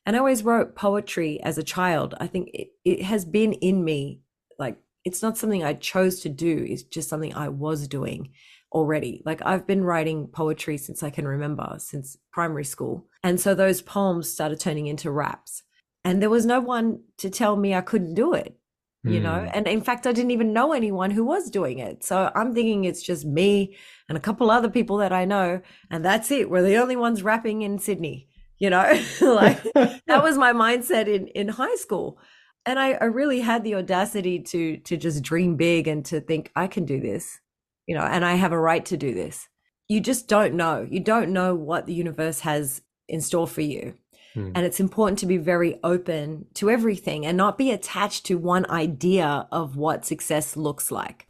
And I always wrote poetry as a child. I think it has been in me. Like, it's not something I chose to do, it's just something I was doing already. Like, I've been writing poetry since I can remember, since primary school. And so those poems started turning into raps. And there was no one to tell me I couldn't do it, you know? Hmm. And in fact, I didn't even know anyone who was doing it. So I'm thinking it's just me and a couple other people that I know. And that's it. We're the only ones rapping in Sydney, you know? Like, that was my mindset in high school. And I really had the audacity to just dream big and to think I can do this, you know, and I have a right to do this. You just don't know. You don't know what the universe has in store for you. Hmm. And it's important to be very open to everything and not be attached to one idea of what success looks like.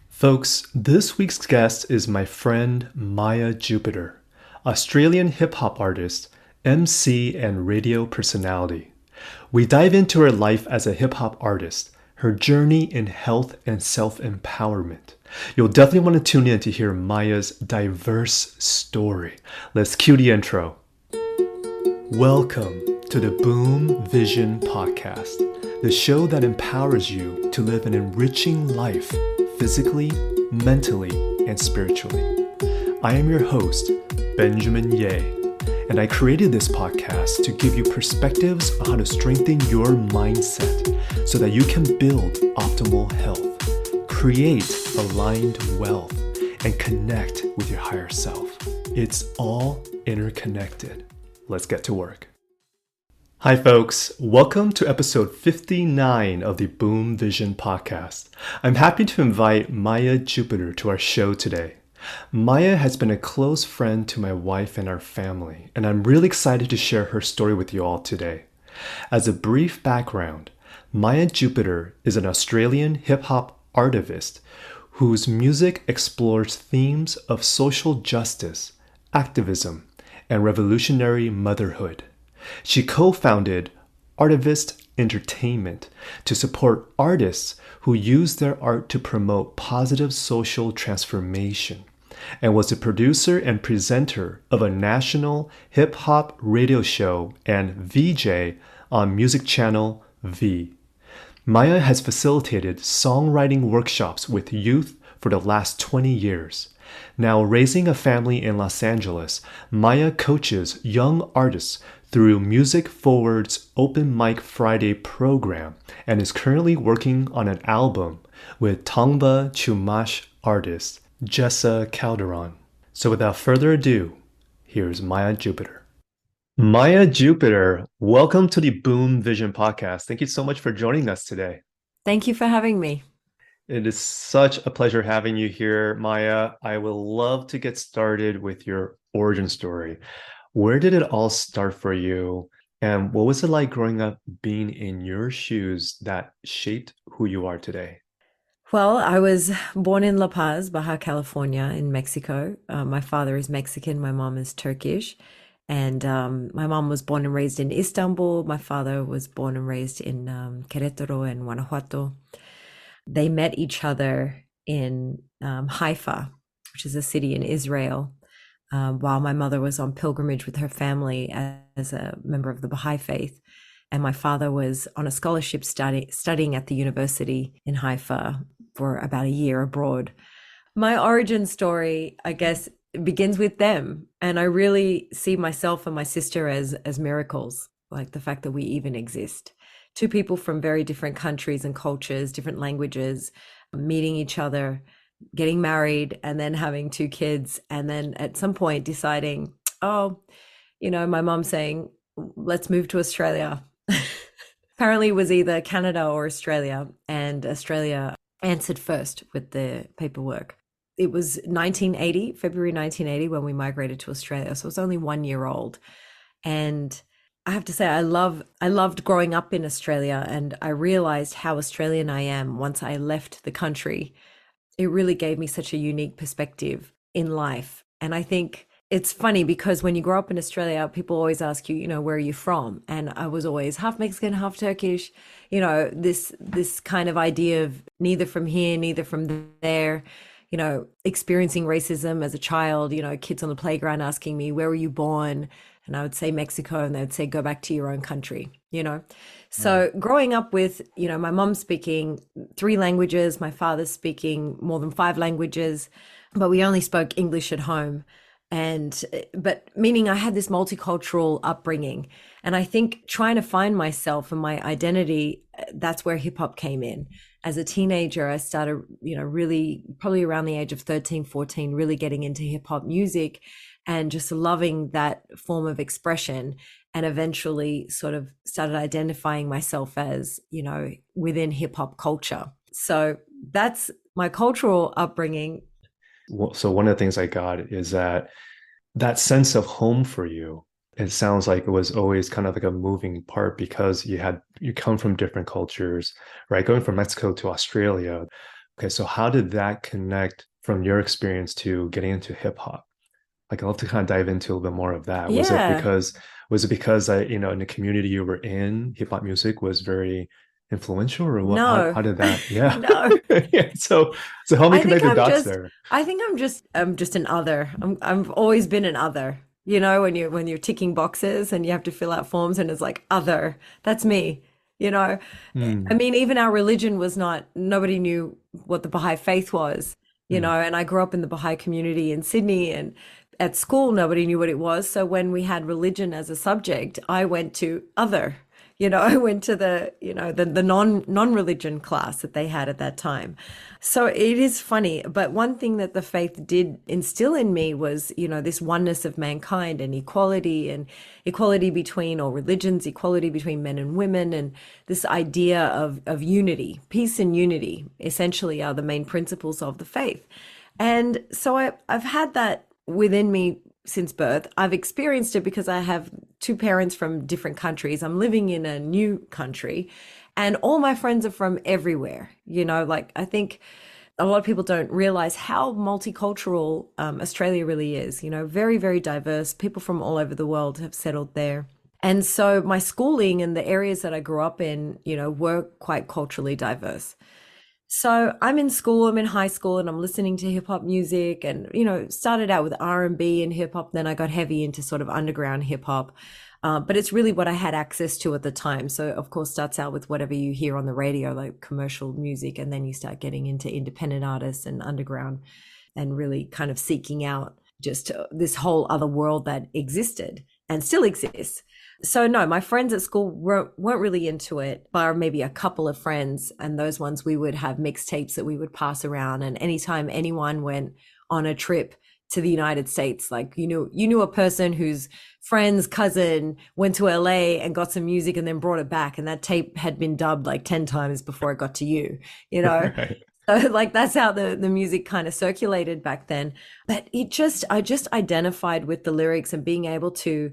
Folks, this week's guest is my friend Maya Jupiter, Australian hip hop artist, MC, and radio personality. We dive into her life as a hip hop artist, her journey in health and self empowerment. You'll definitely want to tune in to hear Maya's diverse story. Let's cue the intro. Welcome to the Boom Vision Podcast, the show that empowers you to live an enriching life physically, mentally, and spiritually. I am your host, Benjamin Ye, and I created this podcast to give you perspectives on how to strengthen your mindset so that you can build optimal health, create aligned wealth, and connect with your higher self. It's all interconnected. Let's get to work. Hi, folks. Welcome to episode 59 of the Boom Vision podcast. I'm happy to invite Maya Jupiter to our show today. Maya has been a close friend to my wife and our family, and I'm really excited to share her story with you all today. As a brief background, Maya Jupiter is an Australian hip hop artivist whose music explores themes of social justice, activism, and revolutionary motherhood. She co-founded Artivist Entertainment to support artists who use their art to promote positive social transformation, and was the producer and presenter of a national hip-hop radio show and VJ on music channel V. Maya has facilitated songwriting workshops with youth for the last 20 years. Now raising a family in Los Angeles, Maya coaches young artists through Music Forward's Open Mic Friday program and is currently working on an album with Tongva Chumash artist Jessa Calderon. So without further ado, here's Maya Jupiter. Maya Jupiter, welcome to the Boom Vision podcast. Thank you so much for joining us today. Thank you for having me. It is such a pleasure having you here, Maya. I would love to get started with your origin story. Where did it all start for you? And what was it like growing up being in your shoes that shaped who you are today? Well, I was born in La Paz, Baja California, in Mexico. My father is Mexican, my mom is Turkish. And my mom was born and raised in Istanbul. My father was born and raised in Querétaro and Guanajuato. They met each other in Haifa, which is a city in Israel, while my mother was on pilgrimage with her family as a member of the Baha'i faith. And my father was on a scholarship studying at the university in Haifa for about a year abroad. My origin story, I guess, begins with them. And I really see myself and my sister as miracles, like the fact that we even exist. Two people from very different countries and cultures, different languages, meeting each other, getting married, and then having two kids. And then at some point deciding, oh, you know, my mom saying, let's move to Australia. Apparently it was either Canada or Australia, and Australia answered first with the paperwork. It was 1980, February 1980, when we migrated to Australia. So I was only 1 year old. And I have to say, I loved growing up in Australia, and I realized how Australian I am once I left the country. It really gave me such a unique perspective in life. And I think it's funny because when you grow up in Australia, people always ask you, you know, where are you from? And I was always half Mexican, half Turkish, you know, this kind of idea of neither from here, neither from there, you know, experiencing racism as a child, you know, kids on the playground asking me, where were you born? And I would say Mexico, and they would say, go back to your own country, you know? Right. So growing up with, my mom speaking three languages, my father speaking more than five languages, but we only spoke English at home. And, but meaning I had this multicultural upbringing. And I think trying to find myself and my identity, that's where hip hop came in. As a teenager, I started, really probably around the age of 13, 14, really getting into hip hop music and just loving that form of expression, and eventually sort of started identifying myself as, within hip hop culture. So that's my cultural upbringing. So one of the things I got is that sense of home for you. It sounds like it was always kind of like a moving part because you come from different cultures, right? Going from Mexico to Australia. Okay, so how did that connect from your experience to getting into hip hop? Like I'd love to kind of dive into a little bit more of that. Yeah. Was it because in the community you were in, hip hop music was very influential, or what? No. How did that? Yeah. No. Yeah. So help me I think connect the I'm dots just there. I'm just an other. I've always been an other. When you're ticking boxes and you have to fill out forms and it's like other. That's me. You know. I Hmm. mean, even our religion was not, nobody knew what the Baha'i faith was, Hmm. and I grew up in the Baha'i community in Sydney, and at school nobody knew what it was. So when we had religion as a subject, I went to other. I went to the non-religion class that they had at that time. So it is funny, but one thing that the faith did instill in me was, this oneness of mankind and equality between all religions, equality between men and women, and this idea of unity, peace and unity, essentially are the main principles of the faith. And so I've had that within me since birth. I've experienced it because I have two parents from different countries. I'm living in a new country, and all my friends are from everywhere. Like I think a lot of people don't realize how multicultural Australia really is. Very, very diverse. People from all over the world have settled there. And so my schooling and the areas that I grew up in, were quite culturally diverse. So I'm in school, I'm in high school, and I'm listening to hip hop music, and started out with R&B and hip hop, then I got heavy into sort of underground hip hop. But it's really what I had access to at the time. So of course starts out with whatever you hear on the radio, like commercial music, and then you start getting into independent artists and underground, and really kind of seeking out just this whole other world that existed and still exists. So no, my friends at school weren't really into it, bar maybe a couple of friends, and those ones we would have mixtapes that we would pass around. And anytime anyone went on a trip to the United States, like you knew a person whose friend's cousin went to LA and got some music and then brought it back, and that tape had been dubbed like 10 times before it got to you, you know. Right. So like that's how the music kind of circulated back then. But I just identified with the lyrics and being able to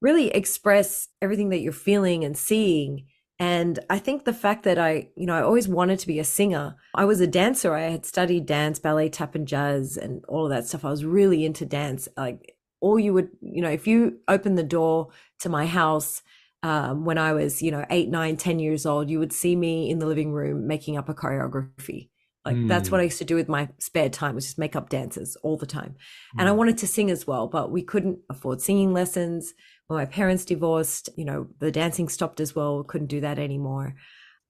really express everything that you're feeling and seeing. And I think the fact that I always wanted to be a singer. I was a dancer. I had studied dance, ballet, tap, and jazz, and all of that stuff. I was really into dance. Like all you would, if you opened the door to my house when I was, 8, 9, 10 years old, you would see me in the living room making up a choreography. Like that's what I Hmm. used to do with my spare time, was just make up dances all the time. And I Hmm. wanted to sing as well, but we couldn't afford singing lessons. When my parents divorced, the dancing stopped as well. Couldn't do that anymore.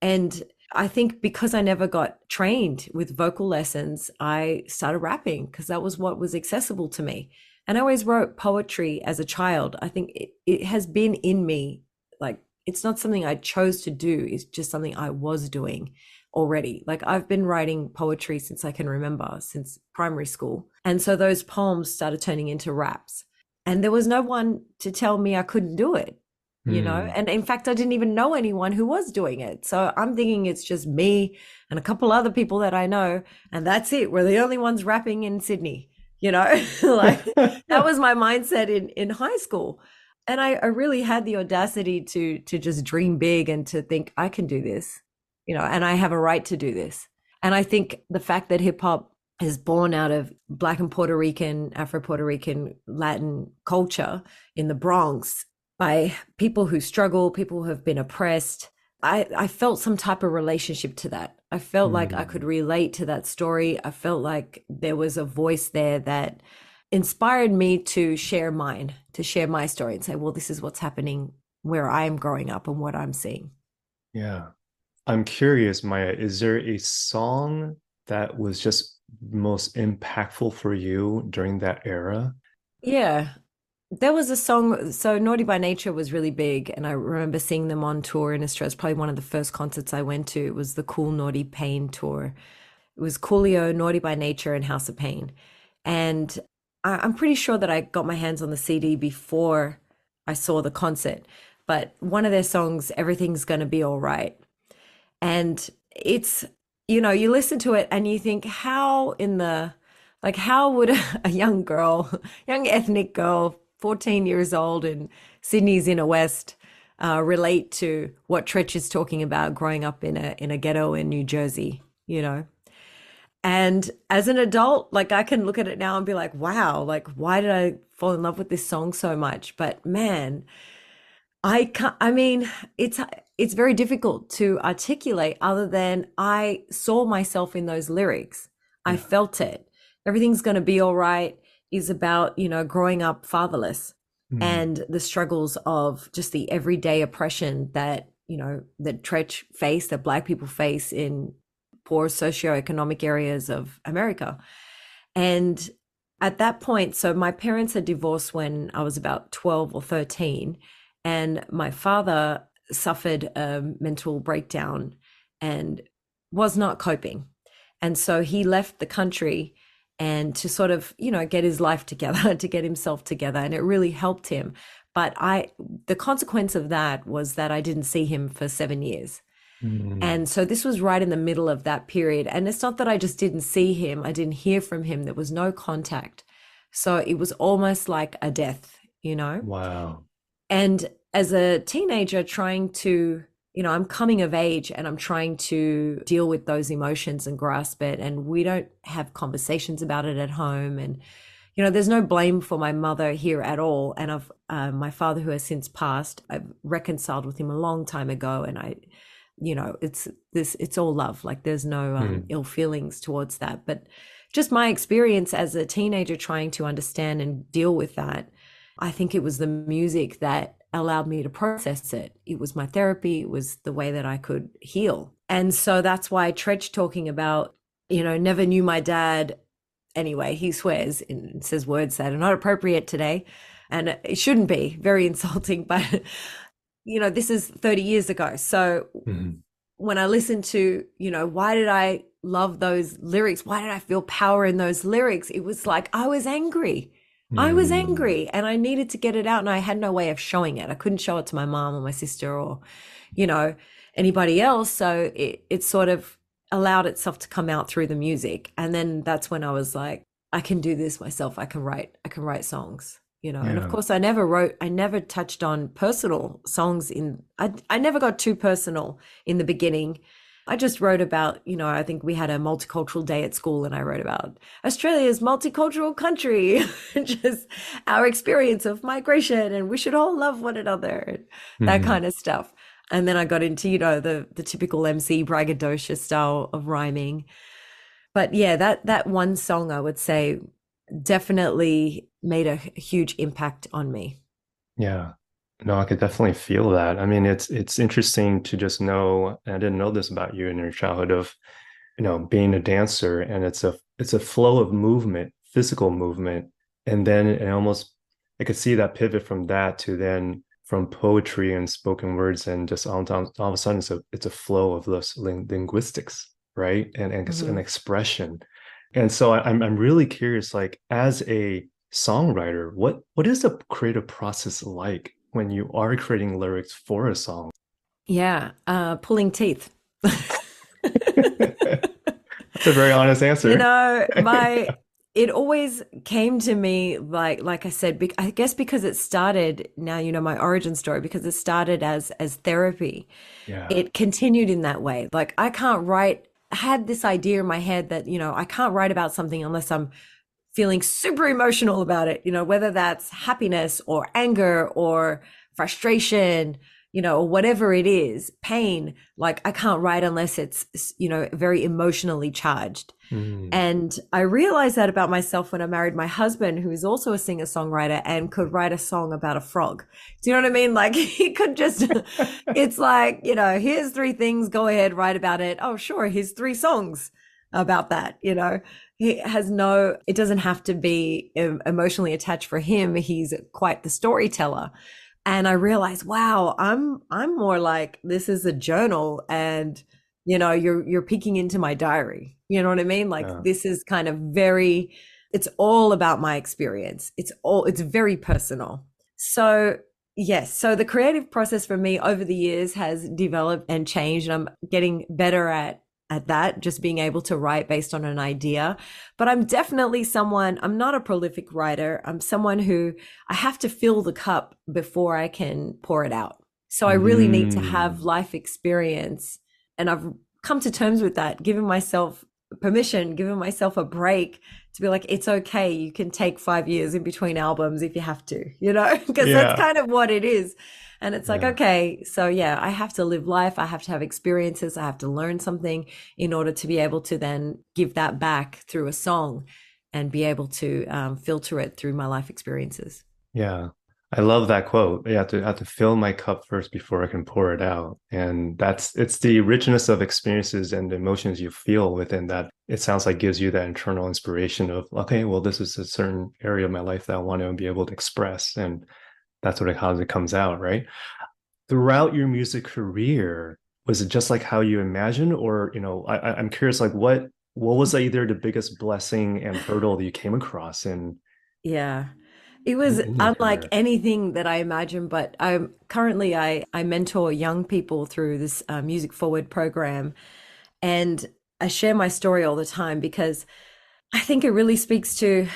And I think because I never got trained with vocal lessons, I started rapping because that was what was accessible to me. And I always wrote poetry as a child. I think it has been in me. Like it's not something I chose to do, it's just something I was doing already. Like I've been writing poetry since I can remember, since primary school. And so those poems started turning into raps. And there was no one to tell me I couldn't do it, Hmm. And in fact, I didn't even know anyone who was doing it. So I'm thinking it's just me and a couple other people that I know. And that's it. We're the only ones rapping in Sydney, like that was my mindset in high school. And I really had the audacity to just dream big and to think I can do this, and I have a right to do this. And I think the fact that hip hop is born out of Black and Puerto Rican, Afro Puerto Rican, Latin culture in the Bronx by people who struggle, people who have been oppressed. I felt some type of relationship to that. I felt like I could Hmm. relate to that story. I felt like there was a voice there that inspired me to share mine, to share my story and say, well, this is what's happening where I'm growing up and what I'm seeing. Yeah. I'm curious, Maya, is there a song that was just most impactful for you during that era? Yeah. There was a song, so Naughty by Nature was really big, and I remember seeing them on tour in Australia. It's probably one of the first concerts I went to. It was the Cool Naughty Pain tour. It was Coolio, Naughty by Nature, and House of Pain. And I'm pretty sure that I got my hands on the CD before I saw the concert. But one of their songs, Everything's Gonna Be All Right. And it's, you listen to it and you think, how would a young girl, young ethnic girl, 14 years old in Sydney's inner west, relate to what Tretch is talking about growing up in a ghetto in New Jersey, you know? And as an adult, like I can look at it now and be like, wow, like why did I fall in love with this song so much? But man, I can't, I mean, it's very difficult to articulate other than I saw myself in those lyrics. I Yeah. felt it. Everything's going to be all right is about, growing up fatherless Mm, and the struggles of just the everyday oppression that, that Tretch face, that Black people face in poor socioeconomic areas of America. And at that point, so my parents had divorced when I was about 12 or 13, and my father suffered a mental breakdown and was not coping. And so he left the country and to sort of, get his life together, to get himself together. And it really helped him. But the consequence of that was that I didn't see him for 7 years. mm, And so this was right in the middle of that period. And it's not that I just didn't see him, I didn't hear from him. There was no contact. So it was almost like a death. wow. And as a teenager, trying to, I'm coming of age and I'm trying to deal with those emotions and grasp it. And we don't have conversations about it at home. And, there's no blame for my mother here at all. And my father, who has since passed, I've reconciled with him a long time ago. And it's all love. Like there's no Mm, ill feelings towards that. But just my experience as a teenager trying to understand and deal with that, I think it was the music that allowed me to process it. It was my therapy. It was the way that I could heal. And so that's why Tretch talking about, never knew my dad. Anyway, he swears and says words that are not appropriate today. And it shouldn't be very insulting, but this is 30 years ago. So mm, when I listen to, why did I love those lyrics? Why did I feel power in those lyrics? It was like I was angry. I was mm. angry and I needed to get it out and I had no way of showing it. I couldn't show it to my mom or my sister or, you know, anybody else. So it sort of allowed itself to come out through the music. And then that's when I was like, I can do this myself. I can write songs. And of Yeah. course I never touched on personal songs I never got too personal in the beginning. I just wrote about, I think we had a multicultural day at school and I wrote about Australia's multicultural country, just our experience of migration and we should all love one another, that Hmm. kind of stuff. And then I got into, the typical MC braggadocious style of rhyming. But yeah, that one song I would say definitely made a huge impact on me. Yeah. No, I could definitely feel that. I mean, it's interesting to just know, and I didn't know this about you in your childhood of, being a dancer, and it's a flow of movement, physical movement, and then it almost I could see that pivot from that to then from poetry and spoken words, and just all of a sudden it's a flow of this linguistics, right? And it's an Hmm. expression. And so I'm really curious, like as a songwriter, what is the creative process like when you are creating lyrics for a song? Yeah, pulling teeth. That's a very honest answer. My it always came to me like I said, I guess because it started now, my origin story, because it started as therapy. Yeah. It continued in that way. Like I can't write, I had this idea in my head that, I can't write about something unless I'm feeling super emotional about it, whether that's happiness or anger or frustration, or whatever it is, pain, like I can't write unless it's, very emotionally charged. Mm. And I realized that about myself when I married my husband, who is also a singer songwriter and could write a song about a frog. Do you know what I mean? Like he could just, it's like, here's three things, go ahead, write about it. Oh, sure, here's three songs about that. He has it doesn't have to be emotionally attached for him. He's quite the storyteller. And I realized, wow, I'm more like, this is a journal, and you're peeking into my diary. You know what I mean? Like Yeah. this is kind of it's all about my experience. It's very personal. So yes, so the creative process for me over the years has developed and changed, and I'm getting better at that, just being able to write based on an idea. But I'm not a prolific writer. I'm someone who I have to fill the cup before I can pour it out. So I really need to have Mm. life experience. And I've come to terms with that, giving myself permission, giving myself a break to be like, it's okay. You can take 5 years in between albums if you have to, because that's Yeah. kind of what it is. And it's like, Yeah. okay, so yeah, I have to live life. I have to have experiences. I have to learn something in order to be able to then give that back through a song and be able to filter it through my life experiences. Yeah. I love that quote. I have to fill my cup first before I can pour it out. And it's the richness of experiences and the emotions you feel within that. It sounds like gives you that internal inspiration of, okay, well, this is a certain area of my life that I want to be able to express. And that's how it comes out, right? Throughout your music career, was it just like how you imagined, or I'm curious, like what was either the biggest blessing and hurdle that you came across Yeah. It was in your unlike career? anything that I imagined, but I mentor young people through this Music Forward program, and I share my story all the time because I think it really speaks to,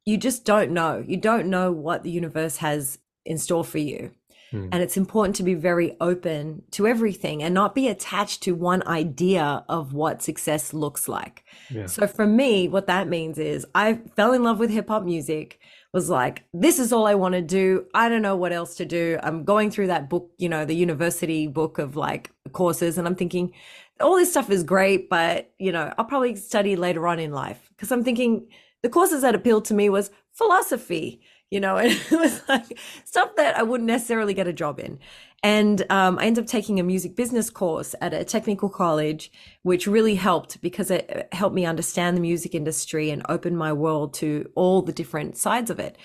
you just don't know. You don't know what the universe has in store for you. Hmm. And it's important to be very open to everything and not be attached to one idea of what success looks like. Yeah. So for me, what that means is I fell in love with hip hop music, was like, this is all I want to do. I don't know what else to do. I'm going through that book, the university book of like courses, and I'm thinking, all this stuff is great, but I'll probably study later on in life, because I'm thinking the courses that appealed to me was philosophy, and it was like stuff that I wouldn't necessarily get a job in. And I ended up taking a music business course at a technical college, which really helped because it helped me understand the music industry and open my world to all the different sides of it.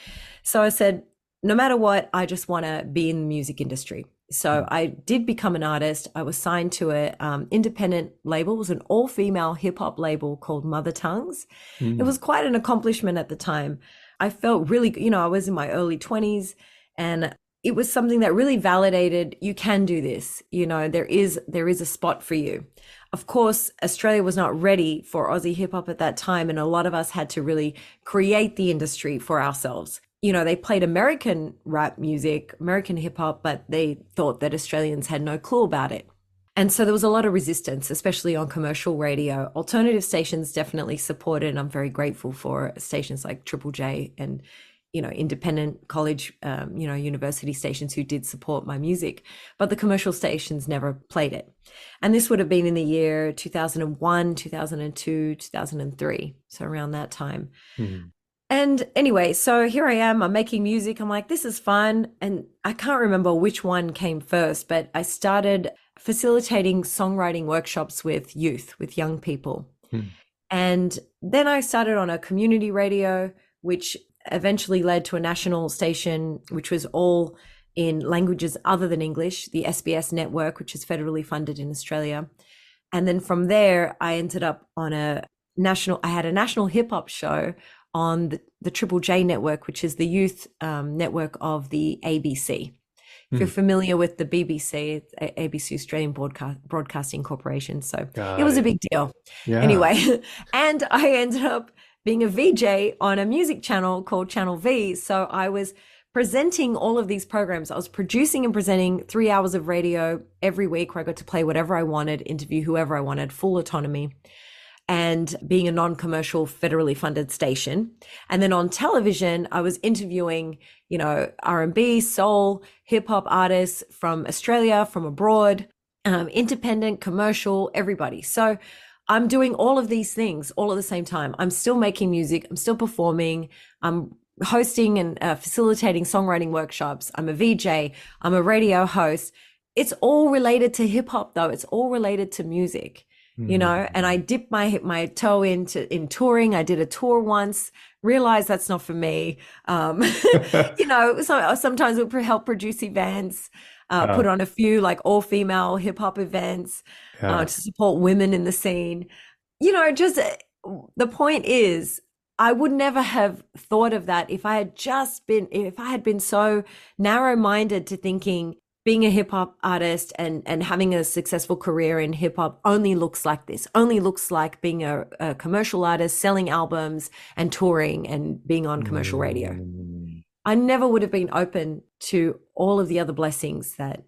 So I said, no matter what, I just want to be in the music industry. So Hmm. I did become an artist. I was signed to a independent label. It was an all-female hip hop label called Mother Tongues. It Hmm. was quite an accomplishment at the time. I felt really, I was in my early 20s, and it was something that really validated, you can do this. There is a spot for you. Of course, Australia was not ready for Aussie hip hop at that time, and a lot of us had to really create the industry for ourselves. They played American rap music, American hip hop, but they thought that Australians had no clue about it. And so there was a lot of resistance, especially on commercial radio. Alternative stations definitely supported, and I'm very grateful for stations like Triple J and, independent college, university stations who did support my music. But the commercial stations never played it. And this would have been in the year 2001, 2002, 2003. So around that time. Hmm. And anyway, so here I am, I'm making music. I'm like, this is fun. And I can't remember which one came first, but I started facilitating songwriting workshops with youth, with young people. Hmm. And then I started on a community radio, which eventually led to a national station, which was all in languages other than English, the SBS network, which is federally funded in Australia. And then from there, I ended up on I had a national hip hop show on the Triple J network, which is the youth network of the ABC. If you're Hmm. familiar with the BBC, it's ABC Australian Broadcasting Corporation. So it Got was a it. big deal. Yeah. Anyway, and I ended up being a VJ on a music channel called Channel V. So I was presenting all of these programs. I was producing and presenting 3 hours of radio every week where I got to play whatever I wanted, interview whoever I wanted, full autonomy. and being a non-commercial federally funded station. And then on television, I was interviewing, R&B, soul, hip hop artists from Australia, from abroad, independent, commercial, everybody. So I'm doing all of these things all at the same time. I'm still making music. I'm still performing. I'm hosting and facilitating songwriting workshops. I'm a VJ. I'm a radio host. It's all related to hip hop, though. It's all related to music, and I dipped my toe in touring. I did a tour once, realized that's not for me. So sometimes we'll help produce events, put on a few like all female hip hop events Yeah. to support women in the scene. Just the point is, I would never have thought of that if I had been so narrow-minded to thinking being a hip hop artist and having a successful career in hip hop only looks like this, only looks like being a commercial artist, selling albums and touring and being on commercial radio. I never would have been open to all of the other blessings that,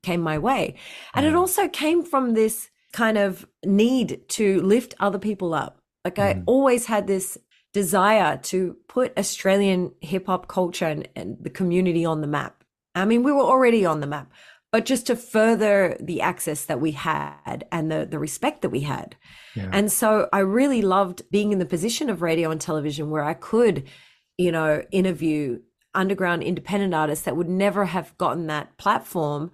came my way. And it also came from this kind of need to lift other people up. Like I always had this desire to put Australian hip hop culture and the community on the map. I mean, we were already on the map, but just to further the access that we had and the respect that we had. Yeah. And so I really loved being in the position of radio and television where I could, interview underground independent artists that would never have gotten that platform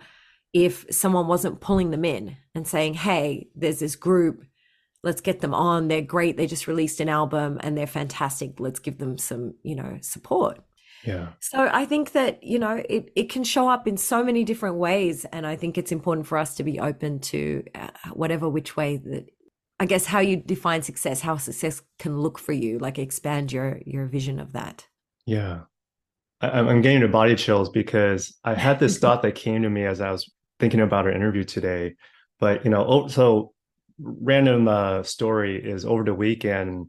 if someone wasn't pulling them in and saying, hey, there's this group, let's get them on. They're great. They just released an album and they're fantastic. Let's give them some, support. Yeah. So I think that, it can show up in so many different ways. And I think it's important for us to be open to whatever which way that, I guess, how you define success, how success can look for you, like expand your vision of that. Yeah. I'm getting the body chills because I had this thought that came to me as I was thinking about our interview today. But, so random story is over the weekend,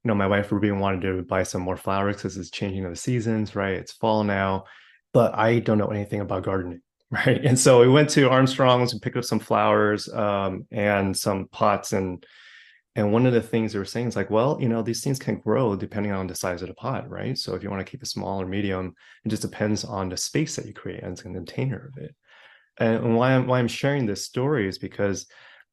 my wife Ruby wanted to buy some more flowers because it's changing of the seasons, right? It's fall now, but I don't know anything about gardening, right? And so we went to Armstrong's and picked up some flowers and some pots. And one of the things they were saying is like, well, these things can grow depending on the size of the pot, right? So if you want to keep it small or medium, it just depends on the space that you create and the container of it. And why I'm sharing this story is because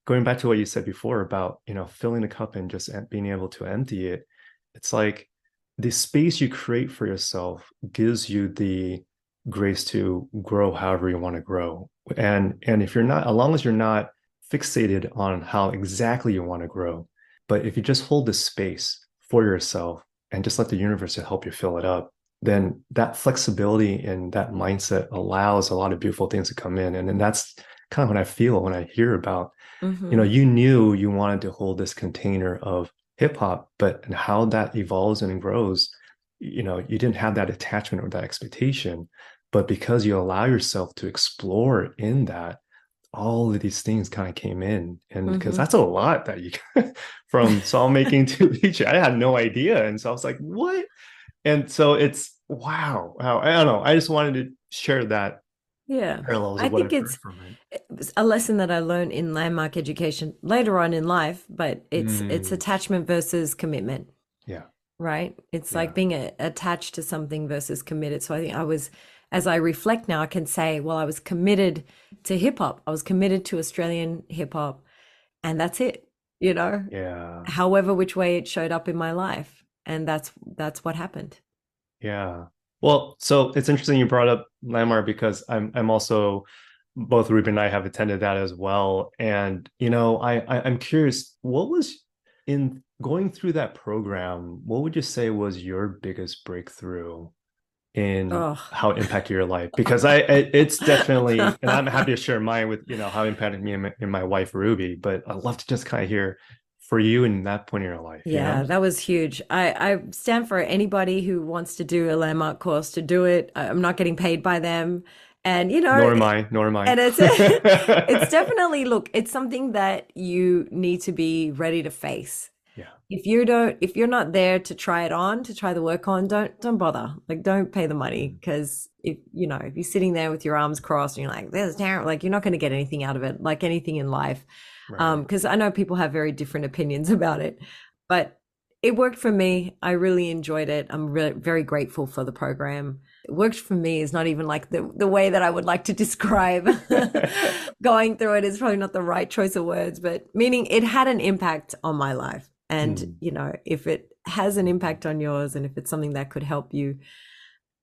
going back to what you said before about, filling the cup and just being able to empty it, it's like the space you create for yourself gives you the grace to grow however you want to grow. And if you're not, as long as you're not fixated on how exactly you want to grow, but if you just hold the space for yourself and just let the universe help you fill it up, then that flexibility and that mindset allows a lot of beautiful things to come in. And then that's kind of what I feel when I hear about, you knew you wanted to hold this container of hip hop, but and how that evolves and grows, you didn't have that attachment or that expectation, but because you allow yourself to explore in that, all of these things kind of came in. And because that's a lot that you from song making to DJ, I had no idea. And so I was like, what? And so it's wow. I don't know. I just wanted to share that. Yeah, Parallels I of what think I've heard from it. it's a lesson that I learned in landmark education later on in life, but it's attachment versus commitment, Yeah. right? It's Yeah. like being attached to something versus committed. So I think as I reflect now, I can say, well, I was committed to hip hop. I was committed to Australian hip hop, and that's it, Yeah. however which way it showed up in my life. And that's what happened. Yeah. Well, so it's interesting you brought up Landmark because I'm also, both Ruben and I have attended that as well. And, I'm curious, what was in going through that program, what would you say was your biggest breakthrough in Oh, how it impacted your life? Because it's definitely, and I'm happy to share mine with, how it impacted me and my wife, Ruby, but I'd love to just kind of hear for you in that point in your life. yeah, that was huge. I stand for anybody who wants to do a landmark course to do it. I'm not getting paid by them. And, Nor am I. and it's definitely, look, it's something that you need to be ready to face. Yeah. If you're not there to try it on, to try the work on, don't bother. Like, don't pay the money, Mm. because if you're sitting there with your arms crossed and you're like, this is terrible, like, you're not going to get anything out of it, like anything in life. Right. Because I know people have very different opinions about it, but it worked for me. I really enjoyed it. I'm very grateful for the program. It worked for me is not even like the way that I would like to describe going through it is probably not the right choice of words, but meaning it had an impact on my life. And, Mm. if it has an impact on yours and if it's something that could help you,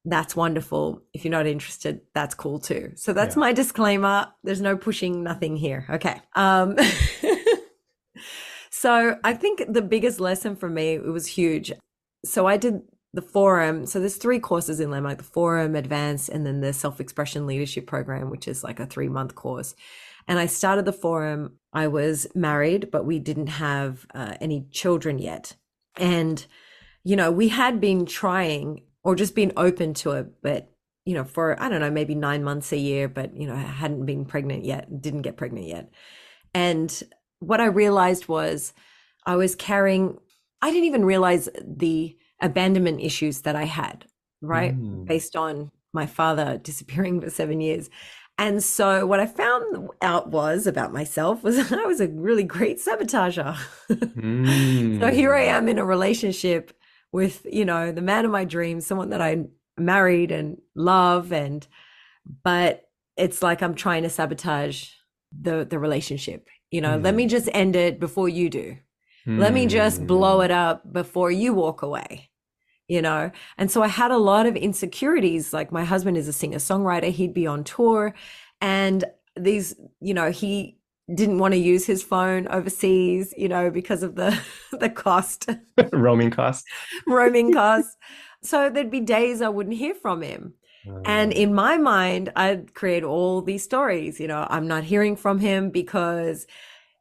that's wonderful. If you're not interested, that's cool too. So that's Yeah. my disclaimer. There's no pushing, nothing here. Okay. So I think the biggest lesson for me, it was huge. So I did the forum. So there's three courses in Landmark: the forum, advanced, and then the self-expression leadership program, which is like a 3-month course. And I started the forum. I was married, but we didn't have any children yet. And, we had been trying or just been open to it, but, for, I don't know, maybe 9 months, a year, but, I hadn't been pregnant yet, didn't get pregnant yet. And what I realized was I was carrying, I didn't even realize the abandonment issues that I had, right? Mm. Based on my father disappearing for 7 years. And so what I found out was about myself was I was a really great sabotager. So here I Mm. am in a relationship with, the man of my dreams, someone that I married and love, but it's like I'm trying to sabotage the relationship. Let me Mm. just end it before you do. Let me just blow it Mm. up before you walk away, And so I had a lot of insecurities. Like, my husband is a singer-songwriter, he'd be on tour, and these, he didn't want to use his phone overseas, because of the the cost, Roaming costs. roaming costs. So there'd be days I wouldn't hear from him. And Mm. in my mind, I'd create all these stories. I'm not hearing from him because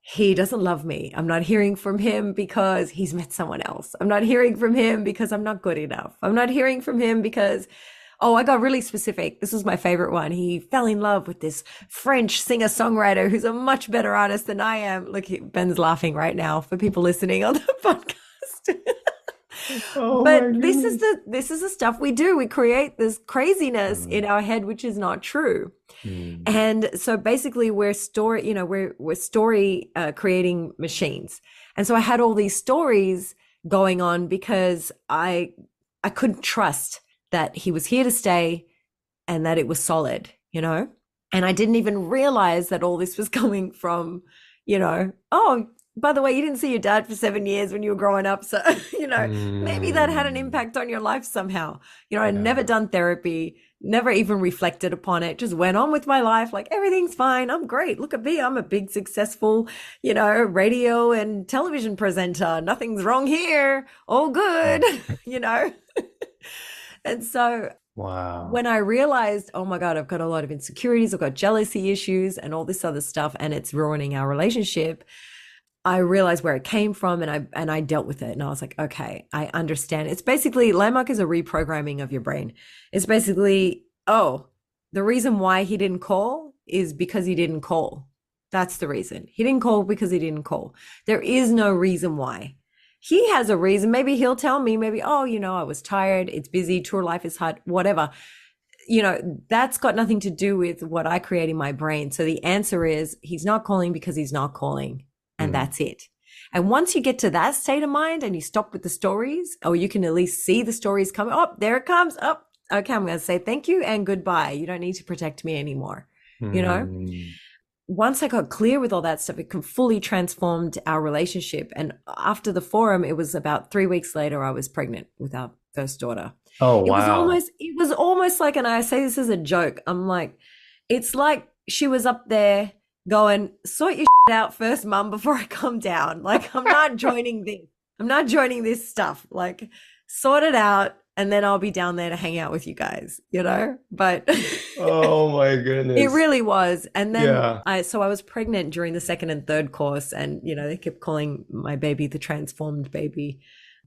he doesn't love me. I'm not hearing from him because he's met someone else. I'm not hearing from him because I'm not good enough. I'm not hearing from him because, oh, I got really specific. This was my favorite one. He fell in love with this French singer-songwriter who's a much better artist than I am. Look, Ben's laughing right now for people listening on the podcast. Oh But my this is goodness. the stuff we do. We create this craziness in Mm. our head, which is not true. Mm. And so basically we're story creating machines. And so I had all these stories going on because I couldn't trust that he was here to stay and that it was solid. And I didn't even realize that all this was coming from, oh, by the way, you didn't see your dad for 7 years when you were growing up. So, maybe that had an Mm. impact on your life somehow. I'd never Yeah. done therapy, never even reflected upon it, just went on with my life like everything's fine. I'm great. Look at me. I'm a big, successful, radio and television presenter. Nothing's wrong here. All good, Mm. you know? And so Wow. when I realized, oh my God, I've got a lot of insecurities, I've got jealousy issues and all this other stuff, and it's ruining our relationship, I realized where it came from, and I dealt with it. And I was like, okay, I understand. It's basically, Landmark is a reprogramming of your brain. It's basically, oh, the reason why he didn't call is because he didn't call. That's the reason. He didn't call because he didn't call. There is no reason why. He has a reason. Maybe he'll tell me, maybe, oh, I was tired. It's busy. Tour life is hard, whatever. That's got nothing to do with what I create in my brain. So the answer is he's not calling because he's not calling. And Mm. that's it. And once you get to that state of mind and you stop with the stories, or you can at least see the stories coming, oh, there it comes. Oh, okay, I'm going to say thank you and goodbye. You don't need to protect me anymore. You know, Mm. once I got clear with all that stuff, it fully transformed our relationship. And after the forum, it was about 3 weeks later, I was pregnant with our first daughter. Oh, It was wow. almost, it was almost like, and I say this as a joke, I'm like, it's like she was up there going, sort your shit out first, mum, before I come down. Like, I'm not joining this. I'm not joining this stuff. Like, sort it out, and then I'll be down there to hang out with you guys. But Oh my it goodness. really was. And then Yeah. so I was pregnant during the second and third course, and they kept calling my baby the transformed baby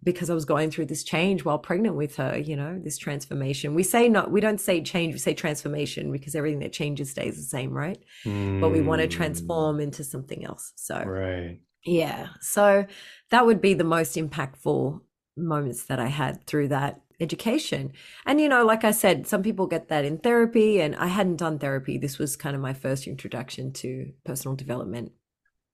because I was going through this change while pregnant with her, this transformation. We don't say change, we say transformation, because everything that changes stays the same, right? But we want to Mm. transform into something else. So Right. Yeah. So that would be the most impactful moments that I had through that education. And, like I said, some people get that in therapy, and I hadn't done therapy. This was kind of my first introduction to personal development.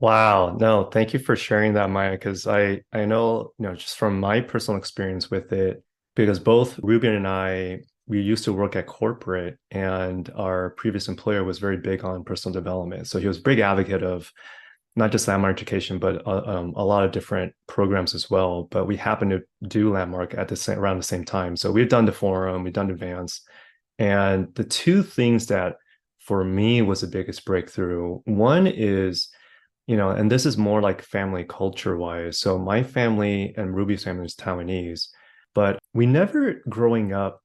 Wow. No, thank you for sharing that, Maya, because I know, just from my personal experience with it, because both Ruben and I, we used to work at corporate, and our previous employer was very big on personal development. So he was a big advocate of not just Landmark education, but a lot of different programs as well. But we happened to do Landmark at the same around the same time. So we've done the forum, we've done advanced, and the two things that for me was the biggest breakthrough. One is, and this is more like family culture wise. So my family and Ruby's family is Taiwanese, but we never growing up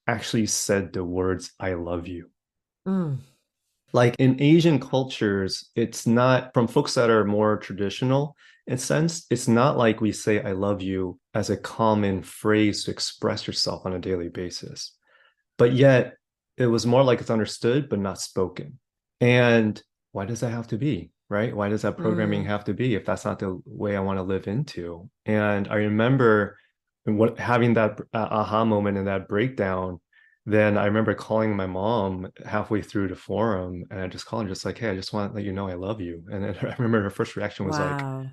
actually said the words "I love you." Mm, Like in Asian cultures, it's not from folks that are more traditional in sense, it's not like we say I love you as a common phrase to express yourself on a daily basis. But yet it was more like it's understood but not spoken. And why does that have to be? Right? Why does that programming mm, have to be if that's not the way I want to live into? And I remember what having that aha moment and that breakdown. Then I remember calling my mom halfway through the forum, and I just called her just like, "Hey, I just want to let you know I love you." And then I remember her first reaction was like, wow.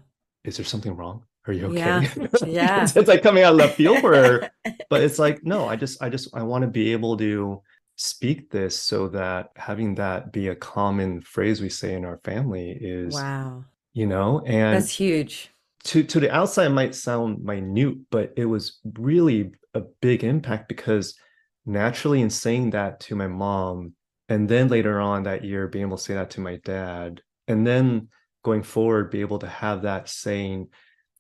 "Is there something wrong? Are you okay?" Yeah. Yeah. It's like coming out of left field for her, but it's like, no, I want to be able to speak this so that having that be a common phrase we say in our family is, Wow. and That's huge. to the outside it might sound minute, but it was really a big impact because naturally in saying that to my mom, and then later on that year being able to say that to my dad, and then going forward be able to have that saying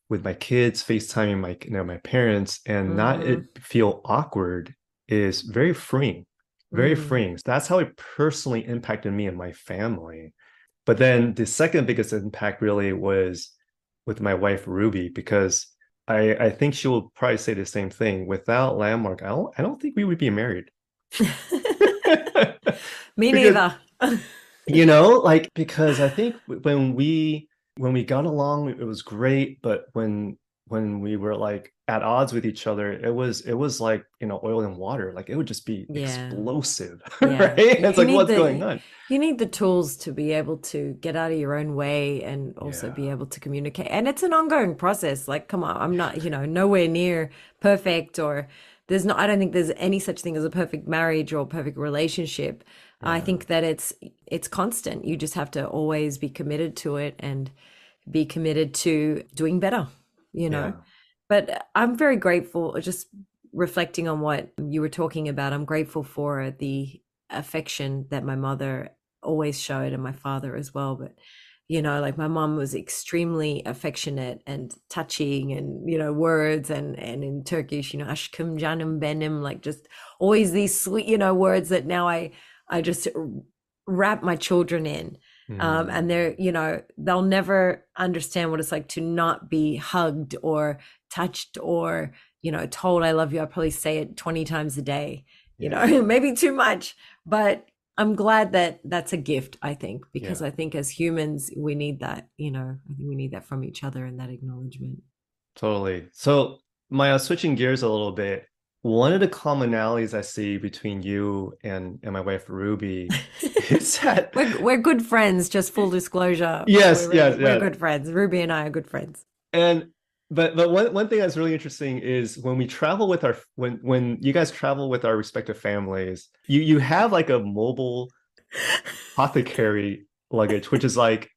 with my kids, FaceTiming my parents, and not Mm, it feel awkward is very freeing, very mm. freeing. That's how it personally impacted me and my family. But then the second biggest impact really was with my wife Ruby, because I think she will probably say the same thing. Without Landmark, I don't think we would be married. Me Because neither. like because I think when we got along, it was great, but when we were like at odds with each other, it was like, oil and water. Like it would just be Yeah. explosive, right? Yeah. It's You like, need what's going the on? you need the tools to be able to get out of your own way and also be Yeah. able to communicate. And it's an ongoing process. Like, come on, I'm not, nowhere near perfect, or I don't think there's any such thing as a perfect marriage or perfect relationship. I Yeah. think that it's constant. You just have to always be committed to it and be committed to doing better, you know. Yeah. But I'm very grateful, just reflecting on what you were talking about. I'm grateful for the affection that my mother always showed, and my father as well. But, like my mom was extremely affectionate and touching, and, words, and in Turkish, aşkım canım benim, like just always these sweet, words that now I just wrap my children in. And Mm, they'll never understand what it's like to not be hugged or touched or, told I love you. I probably say it 20 times a day, yeah. maybe too much, but I'm glad that that's a gift, I think, because Yeah. I think as humans, we need that, I think we need that from each other and that acknowledgement. Totally. So, Maya, switching gears a little bit, one of the commonalities I see between you and my wife Ruby is that We're good friends, just full disclosure. yes, yes, We're yes. good friends. Ruby and I are good friends. And but one thing that's really interesting is when we travel with our when you guys travel with our respective families, you have like a mobile apothecary luggage, which is like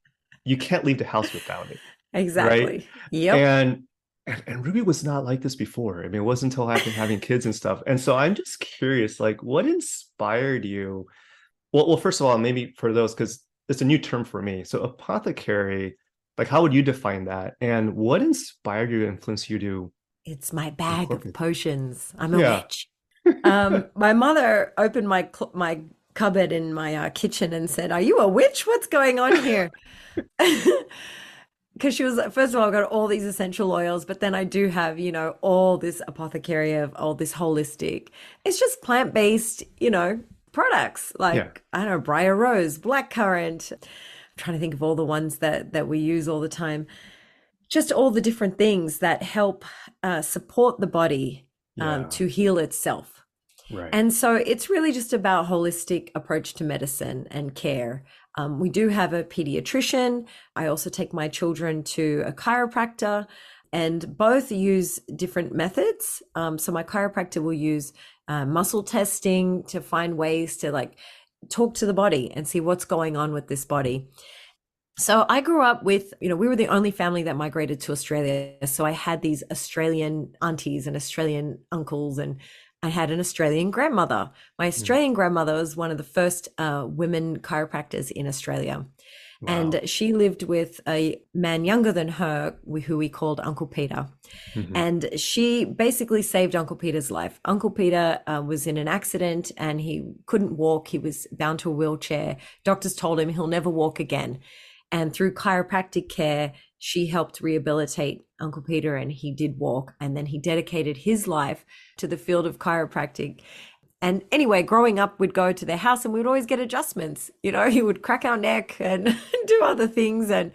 you can't leave the house without it, right? Exactly. Yep. And and Ruby was not like this before. I mean, it wasn't until after having kids and stuff. And so I'm just curious, like, what inspired you? Well, first of all, maybe for those, because it's a new term for me. So apothecary, like, how would you define that? And what inspired you, influenced you to It's my bag of incorporate? potions. I'm a Yeah. witch. My mother opened my cupboard in my kitchen and said, "Are you a witch? What's going on here?" Because she was, first of all, I've got all these essential oils, but then I do have, all this apothecary of all this holistic. It's just plant-based, products Yeah. like, I don't know, briar rose, blackcurrant. I'm trying to think of all the ones that we use all the time. just all the different things that help support the body Yeah. to heal itself. Right. And so it's really just about holistic approach to medicine and care. We do have a pediatrician. I also take my children to a chiropractor, and both use different methods. So my chiropractor will use muscle testing to find ways to like talk to the body and see what's going on with this body. So I grew up with, we were the only family that migrated to Australia. So I had these Australian aunties and Australian uncles, and I had an Australian grandmother. My Mm. Australian grandmother was one of the first women chiropractors in Australia. And Wow. she lived with a man younger than her, who we called Uncle Peter. Hmm. And she basically saved Uncle Peter's life. Uncle Peter was in an accident and he couldn't walk. He was bound to a wheelchair. Doctors told him he'll never walk again. And through chiropractic care, she helped rehabilitate Uncle Peter and he did walk. And then he dedicated his life to the field of chiropractic. And anyway, growing up, we'd go to their house and we'd always get adjustments. He would crack our neck and do other things. And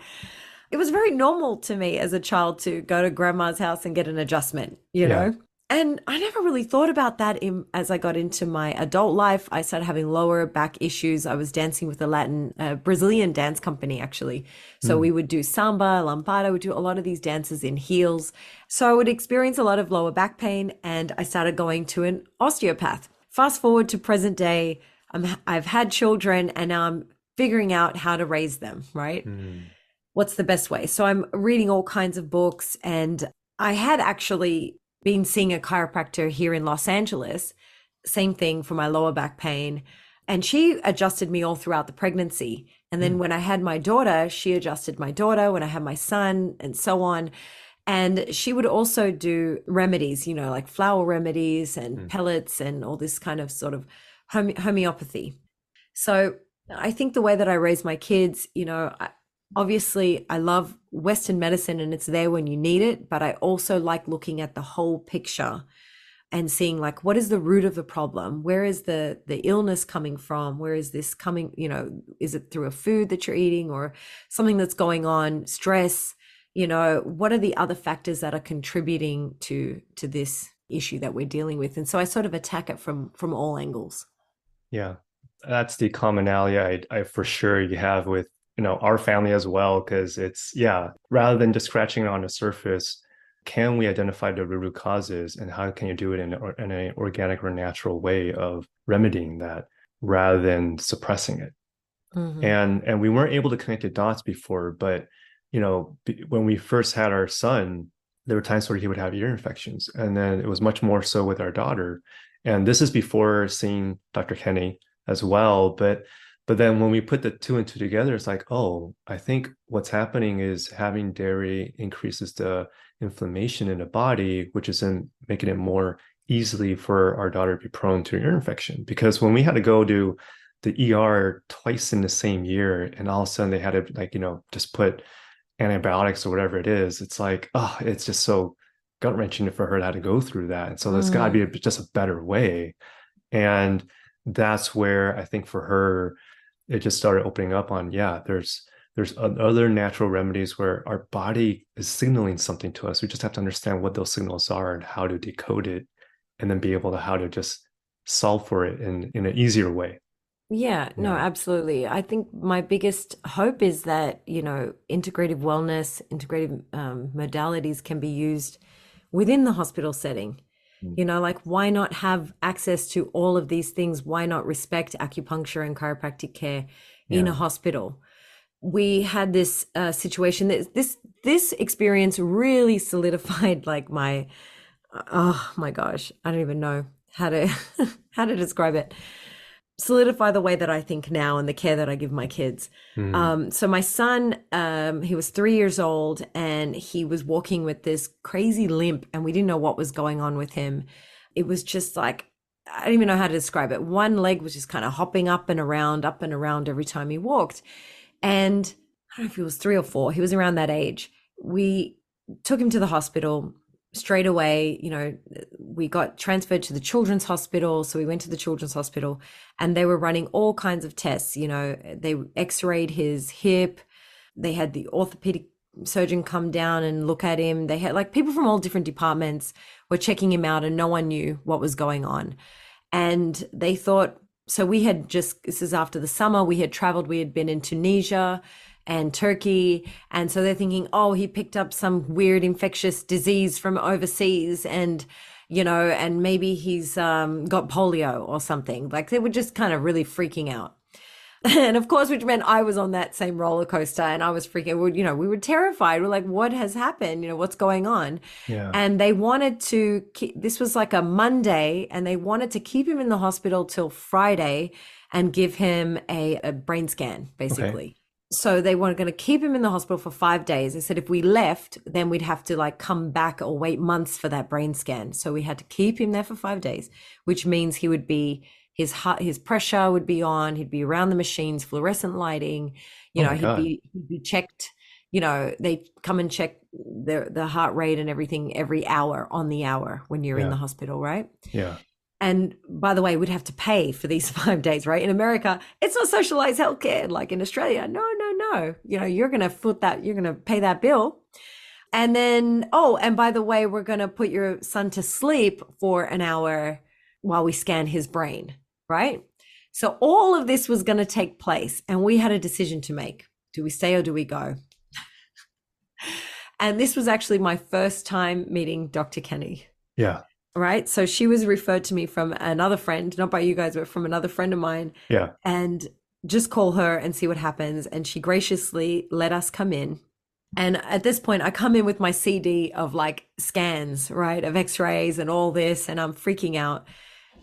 it was very normal to me as a child to go to grandma's house and get an adjustment. Yeah. And I never really thought about that as I got into my adult life. I started having lower back issues. I was dancing with a Brazilian dance company, actually. So Mm. we would do samba, lambada, would do a lot of these dances in heels. So I would experience a lot of lower back pain, and I started going to an osteopath. Fast forward to present day, I've had children, and now I'm figuring out how to raise them, right? Mm. What's the best way? So I'm reading all kinds of books, and I had actually been seeing a chiropractor here in Los Angeles, same thing for my lower back pain. And she adjusted me all throughout the pregnancy. And then Mm. when I had my daughter, she adjusted my daughter, when I had my son, and so on. And she would also do remedies, like flower remedies and Mm. pellets and all this kind of sort of homeopathy. So I think the way that I raise my kids, obviously I love Western medicine and it's there when you need it, but I also like looking at the whole picture and seeing like what is the root of the problem? Where is the illness coming from? Where is this coming? Is it through a food that you're eating or something that's going on, stress? What are the other factors that are contributing to this issue that we're dealing with? And so I sort of attack it from all angles. Yeah. That's the commonality I for sure you have with, our family as well, because it's, yeah, rather than just scratching on the surface, can we identify the root causes and how can you do it in an organic or natural way of remedying that rather than suppressing it? Hmm. And we weren't able to connect the dots before, but when we first had our son, there were times where he would have ear infections, and then it was much more so with our daughter. And this is before seeing Dr. Kenny as well, but then when we put the two and two together, it's like, oh, I think what's happening is having dairy increases the inflammation in the body, which is in making it more easily for our daughter to be prone to ear infection. Because when we had to go to the ER twice in the same year, and all of a sudden they had to just put antibiotics or whatever it is, it's like, oh, it's just so gut wrenching for her to have to go through that. And so there's got to be just a better way. And that's where I think for her, it just started opening up on, yeah, there's other natural remedies where our body is signaling something to us. We just have to understand what those signals are and how to decode it, and then be able to how to just solve for it in an easier way. Yeah, no, Yeah. absolutely. I think my biggest hope is that, integrative wellness, integrative modalities can be used within the hospital setting. Mm. Like why not have access to all of these things? Why not respect acupuncture and chiropractic care in a Yeah. hospital? We had this situation that this experience really solidified like oh my gosh, I don't even know how to how to describe it, solidify the way that I think now and the care that I give my kids. Mm. So my son, he was 3 years old and he was walking with this crazy limp and we didn't know what was going on with him. It was just like, I don't even know how to describe it. One leg was just kind of hopping up and around every time he walked. And I don't know if he was 3 or 4, he was around that age. We took him to the hospital straight away. We got transferred to the children's hospital. So we went to the children's hospital and they were running all kinds of tests. They x-rayed his hip. They had the orthopedic surgeon come down and look at him. They had like people from all different departments were checking him out and no one knew what was going on. And they thought, so we had just, this is after the summer, we had traveled, we had been in Tunisia and Turkey. And so they're thinking, oh, he picked up some weird infectious disease from overseas and, and maybe he's got polio or something. Like they were just kind of really freaking out. And of course, which meant I was on that same roller coaster and I was freaking, we were terrified. We're like, what has happened? What's going on? Yeah. And they wanted to keep, this was like a Monday, and they wanted to keep him in the hospital till Friday and give him a brain scan, basically. Okay. So they were going to keep him in the hospital for 5 days. They said if we left, then we'd have to like come back or wait months for that brain scan. So we had to keep him there for 5 days, which means he would be, his heart, his pressure would be on, he'd be around the machines, fluorescent lighting, Oh my he'd God. be checked, they come and check the heart rate and everything every hour on the hour when you're in Yeah. the hospital, right? Yeah. And by the way, we'd have to pay for these 5 days, right? In America, it's not socialized healthcare like in Australia. No, no, no. You're going to you're going to pay that bill. And then, oh, and by the way, we're going to put your son to sleep for an hour while we scan his brain, right? So all of this was going to take place, and we had a decision to make. Do we stay or do we go? And this was actually my first time meeting Dr. Kenny. Yeah. Right. So she was referred to me from another friend, not by you guys, but from another friend of mine. Yeah. And just call her and see what happens. And she graciously let us come in. And at this point, I come in with my CD of like scans, right, of x-rays and all this, and I'm freaking out.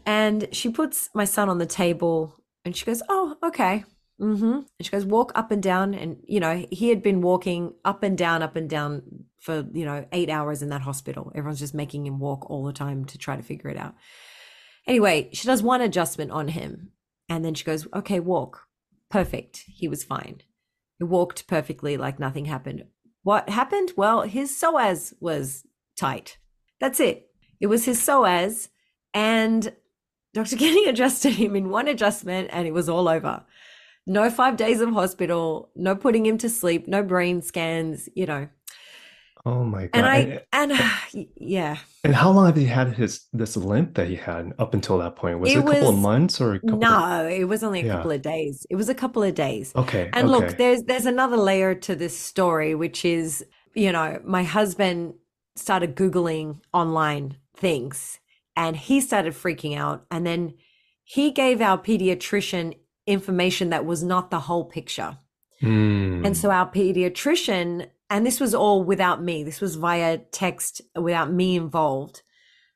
And she puts my son on the table and she goes, oh, okay. And she goes, walk up and down. And, he had been walking up and down for, 8 hours in that hospital. Everyone's just making him walk all the time to try to figure it out. Anyway, she does one adjustment on him. And then she goes, okay, walk. Perfect. He was fine. He walked perfectly like nothing happened. What happened? Well, his psoas was tight. That's it. It was his psoas. And Dr. Kenny adjusted him in one adjustment and it was all over. No 5 days of hospital, no putting him to sleep, no brain scans, Oh my God. And yeah. And how long have he had this limp that he had up until that point? Was it It a couple of was months or a couple of, No, it was only a yeah. couple of days. It was a couple of days. Okay. And look, Okay. there's another layer to this story, which is, my husband started Googling online things and he started freaking out. And then he gave our pediatrician information that was not the whole picture. And so our pediatrician, and this was all without me, this was via text without me involved.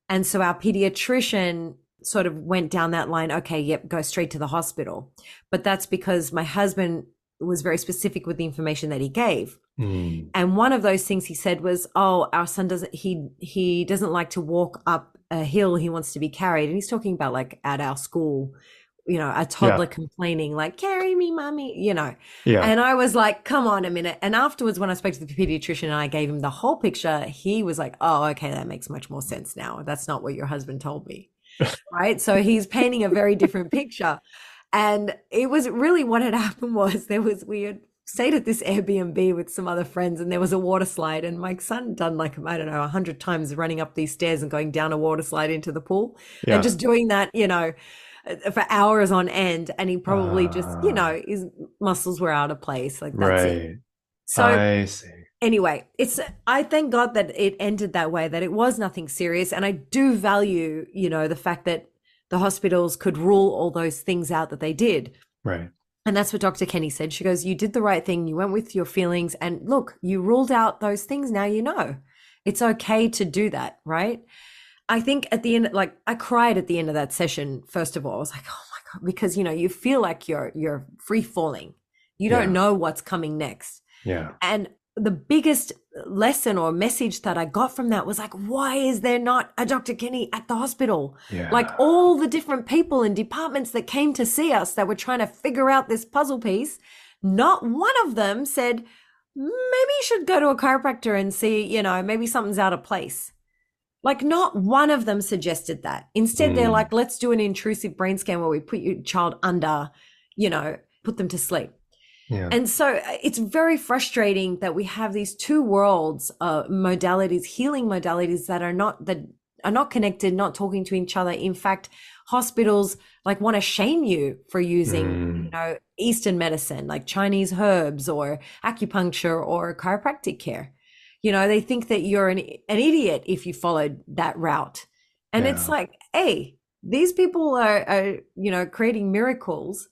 And so our pediatrician sort of went down that line, okay, yep, go straight to the hospital. But that's because my husband was very specific with the information that he gave. And one of those things he said was, oh, our son he doesn't like to walk up a hill, he wants to be carried. And he's talking about like at our school, a toddler complaining like, carry me, mommy, Yeah. And I was like, come on a minute. And afterwards, when I spoke to the pediatrician and I gave him the whole picture, he was like, oh, okay, that makes much more sense now. That's not what your husband told me. Right. So he's painting a very different picture. And it was really what had happened was we had stayed at this Airbnb with some other friends and there was a water slide and my son done like, I don't know, 100 times running up these stairs and going down a water slide into the pool Yeah. and just doing that, for hours on end. And he probably just, his muscles were out of place. Like that's it. Right. So I see. anyway, I thank God that it ended that way, that it was nothing serious. And I do value, the fact that the hospitals could rule all those things out that they did. Right. And that's what Dr. Kenny said. She goes, you did the right thing. You went with your feelings and look, you ruled out those things. Now it's okay to do that. Right. I think at the end, like I cried at the end of that session. First of all, I was like, oh my God, because, you feel like you're free falling. You don't know what's coming next. Yeah. And the biggest lesson or message that I got from that was like, why is there not a Dr. Kenny at the hospital? Yeah. Like all the different people and departments that came to see us that were trying to figure out this puzzle piece, not one of them said, maybe you should go to a chiropractor and see, maybe something's out of place. Like not one of them suggested that. Instead, they're like, let's do an intrusive brain scan where we put your child under, put them to sleep. Yeah. And so it's very frustrating that we have these two worlds, modalities, healing modalities that are not connected, not talking to each other. In fact, hospitals like want to shame you for using, Mm, Eastern medicine, like Chinese herbs or acupuncture or chiropractic care. They think that you're an idiot if you followed that route. And it's yeah. like, hey, these people are creating miracles.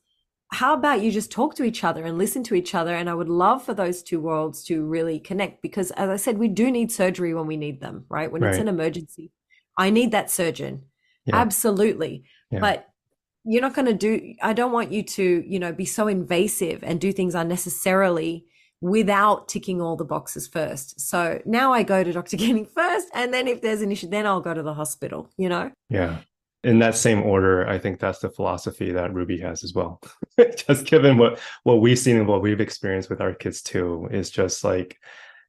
How about you just talk to each other and listen to each other? And I would love for those two worlds to really connect because, as I said, we do need surgery when we need them, right? When it's an Right. emergency, I need that surgeon. Yeah. Absolutely. Yeah. But you're not going to I don't want you to, be so invasive and do things unnecessarily without ticking all the boxes first. So now I go to Dr. Kenny first. And then if there's an issue, then I'll go to the hospital. Yeah. In that same order, I think that's the philosophy that Ruby has as well. Just given what we've seen and what we've experienced with our kids too, is just like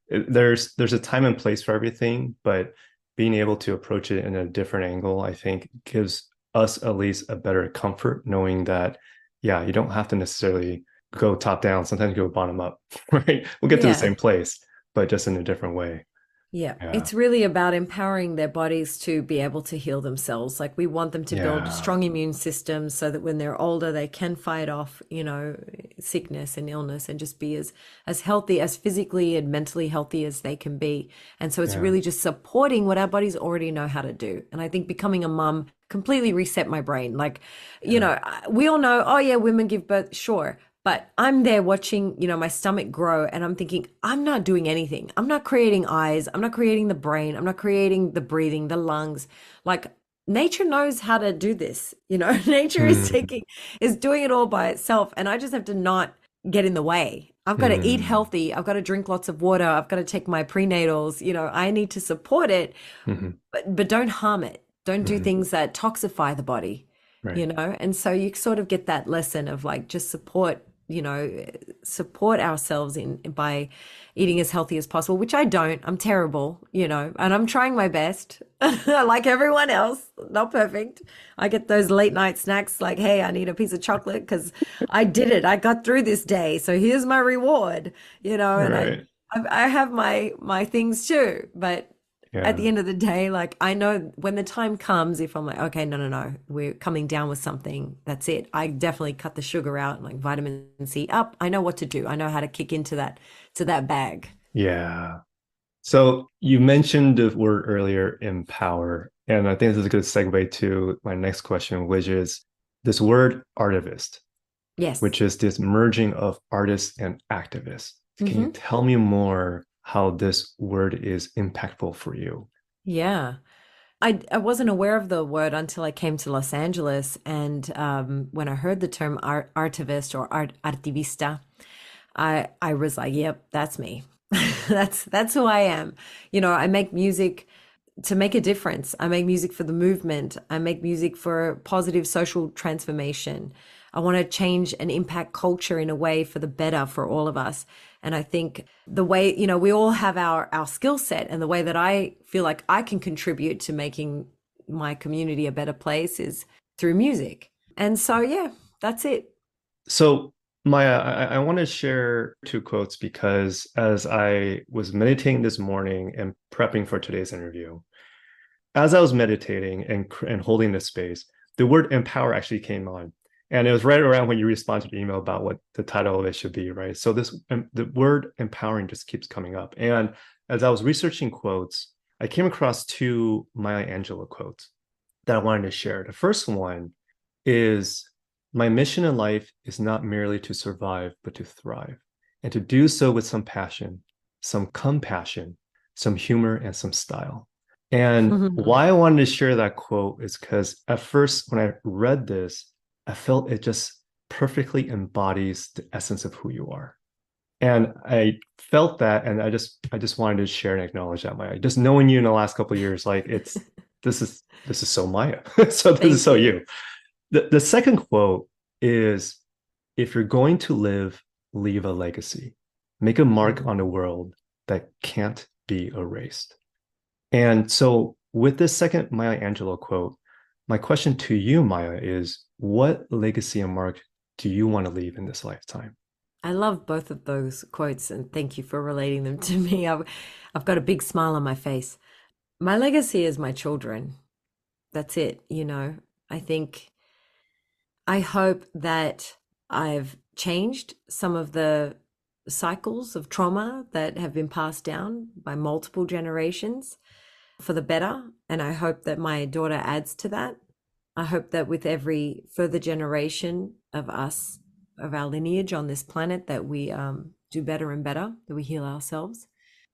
there's a time and place for everything, but being able to approach it in a different angle, I think gives us at least a better comfort knowing that, yeah, you don't have to necessarily go top down. Sometimes you go bottom up, right? We'll get to the Yeah. same place, but just in a different way. Yeah, Yeah. it's really about empowering their bodies to be able to heal themselves. Like we want them to build Yeah. strong immune systems so that when they're older, they can fight off, sickness and illness and just be as healthy, as physically and mentally healthy as they can be. And so it's Yeah. really just supporting what our bodies already know how to do. And I think becoming a mum completely reset my brain. Like, Yeah. we all know, oh yeah, women give birth, sure. But I'm there watching, my stomach grow and I'm thinking, I'm not doing anything. I'm not creating eyes. I'm not creating the brain. I'm not creating the breathing, the lungs. Like nature knows how to do this. Nature Mm, is doing it all by itself. And I just have to not get in the way. I've got to eat mm, healthy. I've got to drink lots of water. I've got to take my prenatals. I need to support it, mhm, but don't harm it. Don't do mhm. things that toxify the body, Right. And so you sort of get that lesson of like just support ourselves in by eating as healthy as possible, which I don't. I'm terrible, and I'm trying my best. Like everyone else, not perfect. I get those late night snacks like, hey, I need a piece of chocolate because I did it. I got through this day. So here's my reward, and I Right. I have my things too, but at the Yeah. end of the day, like I know when the time comes, if I'm like, okay, no, no, no, we're coming down with something, that's it. I definitely cut the sugar out, like vitamin C up. I know what to do. I know how to kick into that bag. Yeah. So you mentioned the word earlier, empower, and I think this is a good segue to my next question, which is this word artivist, Yes. which is this merging of artist and activist. Can you Hmm. tell me more how this word is impactful for you? Yeah. I wasn't aware of the word until I came to Los Angeles, and when I heard the term artivist or artivista, I was like, yep, that's me. That's who I am. I make music to make a difference. I make music for the movement. I make music for positive social transformation. I want to change and impact culture in a way for the better for all of us. And I think the way, we all have our skill set, and the way that I feel like I can contribute to making my community a better place is through music. And so, yeah, that's it. So, Maya, I want to share two quotes because as I was meditating this morning and prepping for today's interview, as I was meditating and holding this space, the word empower actually came on. And it was right around when you responded to the email about what the title of it should be, right? So the word empowering just keeps coming up. And as I was researching quotes, I came across two Maya Angelou quotes that I wanted to share. The first one is my mission in life is not merely to survive, but to thrive, and to do so with some passion, some compassion, some humor, and some style. And why I wanted to share that quote is because at first, when I read this, I felt it just perfectly embodies the essence of who you are. And I felt that, and I just wanted to share and acknowledge that, Maya. Just knowing you in the last couple of years, like this is so Maya. So this is Thank so you. you. The second quote is if you're going to live, leave a legacy. Make a mark on the world that can't be erased. And so, with this second Maya Angelou quote, my question to you, Maya, is what legacy and mark do you want to leave in this lifetime? I love both of those quotes and thank you for relating them to me. I've got a big smile on my face. My legacy is my children. That's it. I think I hope that I've changed some of the cycles of trauma that have been passed down by multiple generations for the better. And I hope that my daughter adds to that. I hope that with every further generation of us, of our lineage on this planet, that we do better and better, that we heal ourselves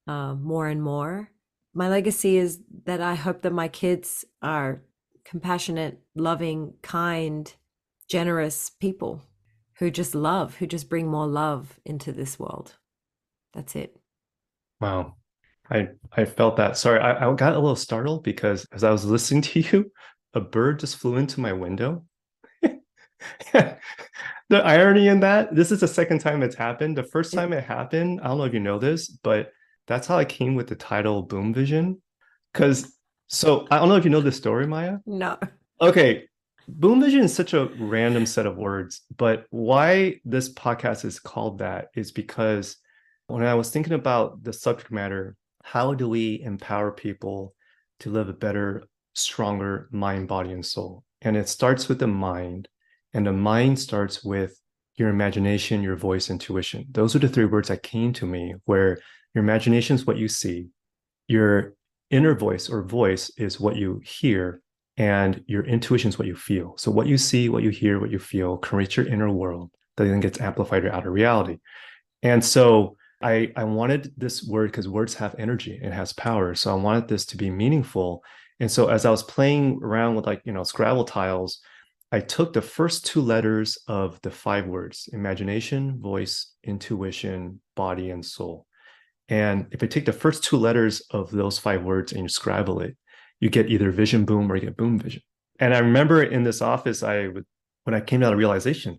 more and more. My legacy is that I hope that my kids are compassionate, loving, kind, generous people who just love, who just bring more love into this world. That's it. Wow. I felt that. Sorry, I got a little startled because as I was listening to you, a bird just flew into my window. The irony in that, this is the second time it's happened. The first It, time it happened, I don't know if you know this, but that's how I came with the title Boom Vision. Because, so I don't know if you know this story, Maya. no. Okay, Boom Vision is such a random set of words, but why this podcast is called that is because when I was thinking about the subject matter, how do we empower people to live a better, stronger mind, body, and soul? And it starts with the mind, and the mind starts with your imagination, your voice, intuition. Those are the three words that came to me, where your imagination is what you see, your inner voice or voice is what you hear, and your intuition is what you feel. So what you see, what you hear, what you feel creates your inner world that then gets amplified to outer reality. And so I wanted this word because words have energy, it has power. So I wanted this to be meaningful. And so as I was playing around with Scrabble tiles, I took the first two letters of the five words: imagination, voice, intuition, body, and soul. And if you take the first two letters of those five words and you Scrabble it, you get either vision boom or you get boom vision. And I remember in this office, when I came to the realization,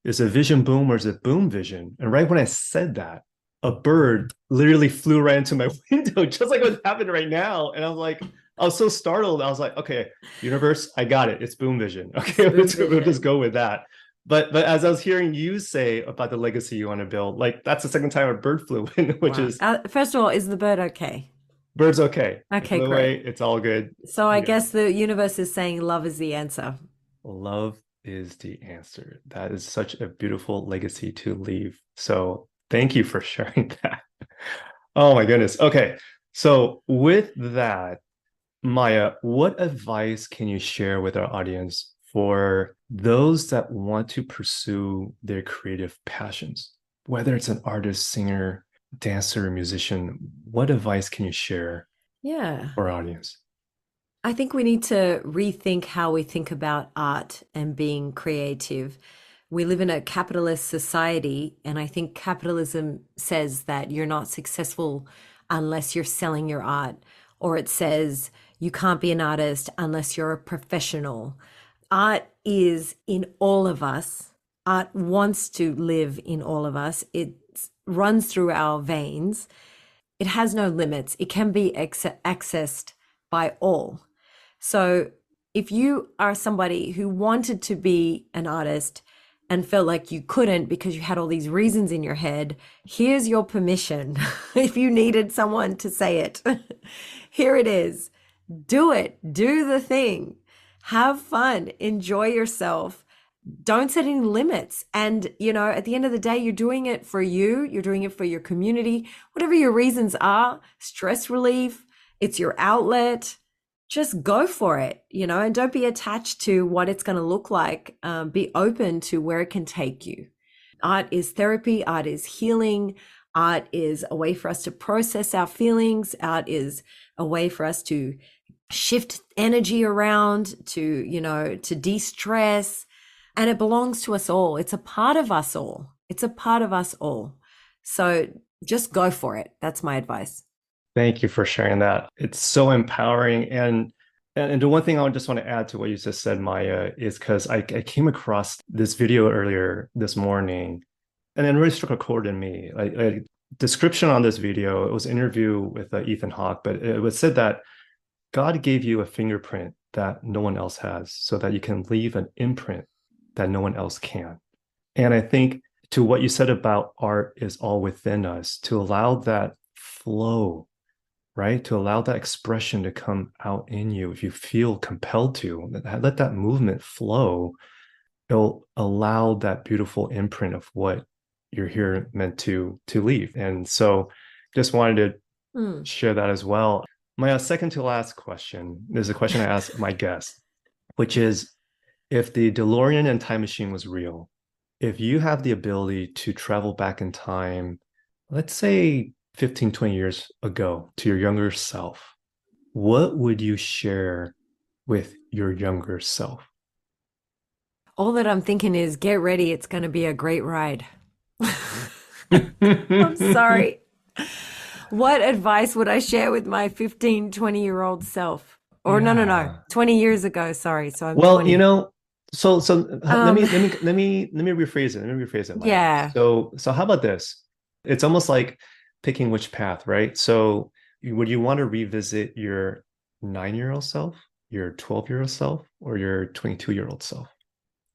is it vision boom or is it boom vision? And right when I said that, a bird literally flew right into my window, just like what's happening right now. And I was so startled. I was like, okay, universe, I got it. It's boom vision. It's Okay, boom we'll just vision. go with that. But as I was hearing you say about the legacy you want to build, like that's the second time a bird flew in, which Wow. is First of all, is the bird okay? bird's okay. It Okay, flew great. away. It's all good. So I Yeah. guess the universe is saying love is the answer. Love is the answer. That is such a beautiful legacy to leave. So thank you for sharing that. Oh my goodness. Okay. So with that, Maya, what advice can you share with our audience for those that want to pursue their creative passions? Whether it's an artist, singer, dancer, musician, what advice can you share Yeah. for our audience? I think we need to rethink how we think about art and being creative. We live in a capitalist society, and I think capitalism says that you're not successful unless you're selling your art, or it says you can't be an artist unless you're a professional. Art is in all of us. Art wants to live in all of us. It runs through our veins. It has no limits. It can be accessed by all. So if you are somebody who wanted to be an artist and felt like you couldn't because you had all these reasons in your head, here's your permission. If you needed someone to say it, here it is. Do it. Do the thing. Have fun. Enjoy yourself. Don't set any limits. And, at the end of the day, you're doing it for you, you're doing it for your community, whatever your reasons are, stress relief, it's your outlet. Just go for it, and don't be attached to what it's going to look like. Be open to where it can take you. Art is therapy, art is healing, art is a way for us to process our feelings, art is a way for us to shift energy around, to de-stress. And it belongs to us all. It's a part of us all. It's a part of us all. So just go for it. That's my advice. Thank you for sharing that. It's so empowering. And the one thing I just want to add to what you just said, Maya, is because I came across this video earlier this morning, and it really struck a chord in me. Like description on this video, it was an interview with Ethan Hawke, but it was said that God gave you a fingerprint that no one else has, so that you can leave an imprint that no one else can. And I think to what you said about art is all within us, to allow that flow, right? To allow that expression to come out in you. If you feel compelled to, let that movement flow. It'll allow that beautiful imprint of what you're here meant to leave. And so just wanted to Mm. share that as well. My second to last question is a question I ask my guests, which is if the DeLorean and time machine was real, if you have the ability to travel back in time, let's say 15, 20 years ago to your younger self, what would you share with your younger self? All that I'm thinking is get ready, it's going to be a great ride. I'm sorry. What advice would I share with my 15, 20-year-old self? Or no, no, no, Yeah. 20 years ago, sorry. So I'm Well, 20. let Um, me rephrase it. Let me rephrase it, Maya. yeah. So how about this? It's almost like picking which path, right? So would you want to revisit your 9-year-old self, your 12-year-old self, or your 22-year-old self?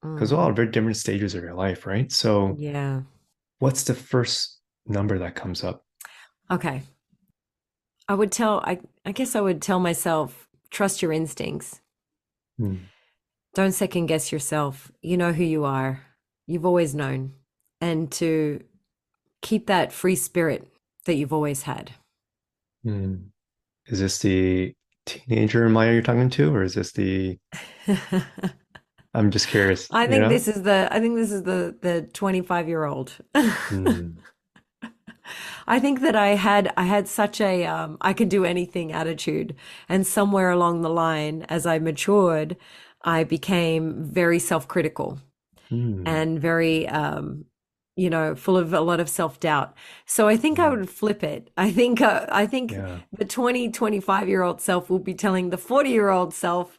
Because Mm, all very different stages of your life, right? So yeah. what's the first number that comes up? Okay. I guess I would tell myself, trust your instincts. Hmm. Don't second guess yourself. You know who you are. You've always known. And to keep that free spirit that you've always had. Hmm. Is this the teenager Maya you're talking to, or is this the, I'm just curious, you know? I think this is the 25-year-old. Hmm. I think that I had such a I can do anything attitude, and somewhere along the line as I matured, I became very self-critical Hmm. and very full of a lot of self-doubt. So I think I Hmm. would flip it. I think Yeah. the 25-year-old self will be telling the 40-year-old self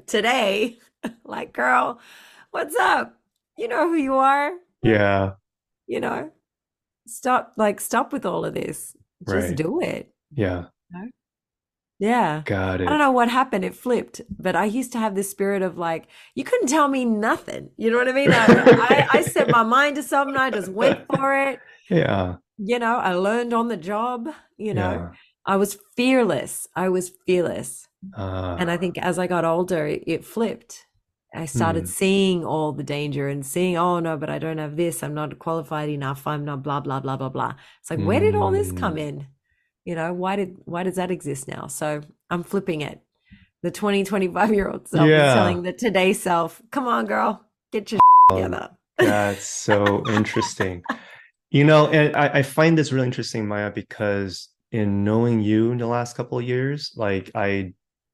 today, like, girl, what's up? You know who you are. Like, Yeah. you know, stop with all of this. Just Right. do it. Yeah. No? Yeah. Got I don't it. know what happened. It flipped, but I used to have this spirit of like, you couldn't tell me nothing. You know what I mean? I set my mind to something. I just went for it. Yeah. I learned on the job, you know. Yeah. I was fearless. I was fearless. And I Ah. think as I got older, it flipped. I started Hmm. seeing all the danger and seeing, oh no, but I don't have this. I'm not qualified enough. I'm not blah, blah, blah, blah, blah. It's like, where did all this come Hmm. in? Why does that exist now? So I'm flipping it. The 25-year-old self is Yeah. telling the today self, come on, girl, get your Oh, together. that's so interesting. And I find this really interesting, Maya, because in knowing you in the last couple of years, like I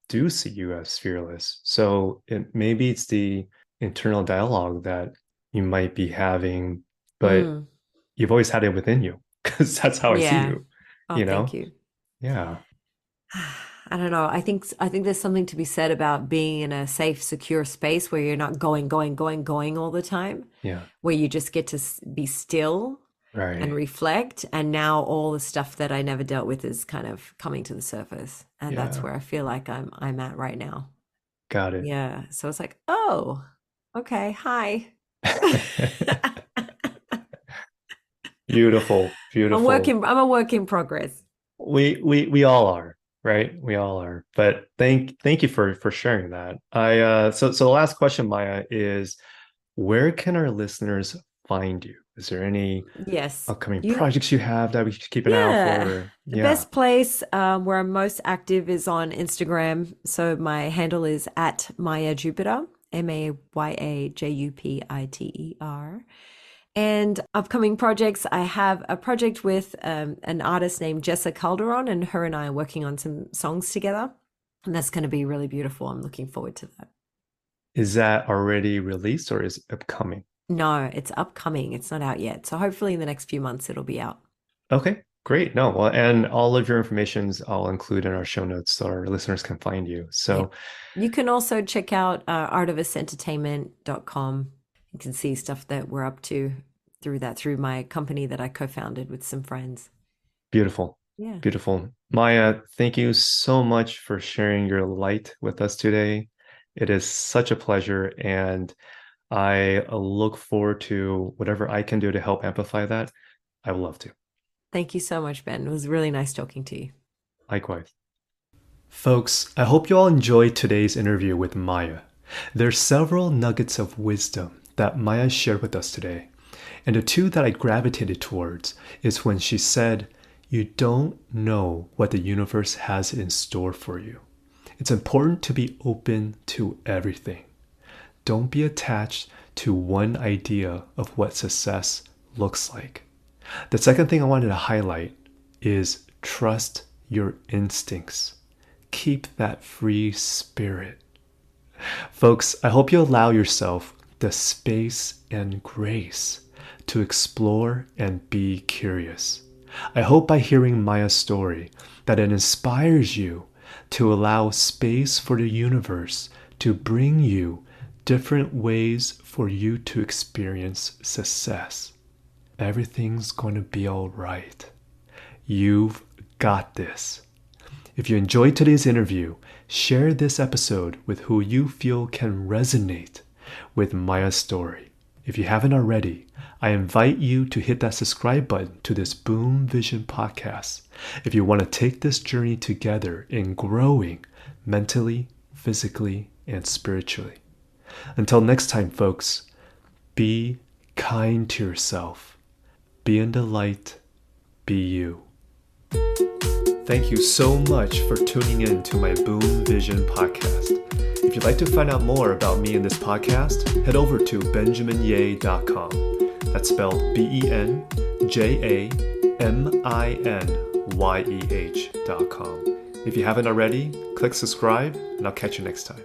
do see you as fearless. So maybe it's the internal dialogue that you might be having, but Mm, you've always had it within you because that's how I see yeah. you, Oh, you thank know? you. Yeah. I don't know. I think there's something to be said about being in a safe, secure space where you're not going, going, going, going all the time, Yeah. where you just get to be still and Right. reflect. And now all the stuff that I never dealt with is kind of coming to the surface, and that's Yeah. where I feel like I'm at right now. Got it. Yeah. So it's like, oh, okay, hi. Beautiful. Beautiful. I'm a work in progress. We all are, right? We all are. But thank you for sharing that. I so the last question, Maya, is where can our listeners find you? Is there any Yes. upcoming You projects you have that we should keep an eye out Yeah. for? The Yeah, best place where I'm most active is on Instagram. So my handle is at Maya Jupiter, MayaJupiter. And upcoming projects, I have a project with an artist named Jessa Calderon, and her and I are working on some songs together. And that's going to be really beautiful. I'm looking forward to that. is that already released or is it upcoming? No, it's upcoming. It's not out yet. So hopefully in the next few months it'll be out. Okay, great. No, well, and all of your informations I'll include in our show notes so our listeners can find you. Yeah. So You can also check out artivistentertainment.com. You can see stuff that we're up to through my company that I co-founded with some friends. beautiful. Yeah. Beautiful. Maya, thank you so much for sharing your light with us today. It is such a pleasure. And I look forward to whatever I can do to help amplify that. I would love to. Thank you so much, Ben. It was really nice talking to you. Likewise. Folks, I hope you all enjoyed today's interview with Maya. There's several nuggets of wisdom that Maya shared with us today. And the two that I gravitated towards is when she said, "You don't know what the universe has in store for you." It's important to be open to everything. Don't be attached to one idea of what success looks like. The second thing I wanted to highlight is trust your instincts. Keep that free spirit. Folks, I hope you allow yourself the space and grace to explore and be curious. I hope by hearing Maya's story that it inspires you to allow space for the universe to bring you different ways for you to experience success. Everything's going to be all right. You've got this. If you enjoyed today's interview, share this episode with who you feel can resonate with Maya's story. If you haven't already, I invite you to hit that subscribe button to this Boom Vision podcast if you want to take this journey together in growing mentally, physically, and spiritually. Until next time, folks, be kind to yourself. Be in the light. Be you. Thank you so much for tuning in to my Boom Vision podcast. If you'd like to find out more about me and this podcast, head over to benjaminyeh.com. That's spelled BenjaminYeh.com. If you haven't already, click subscribe, and I'll catch you next time.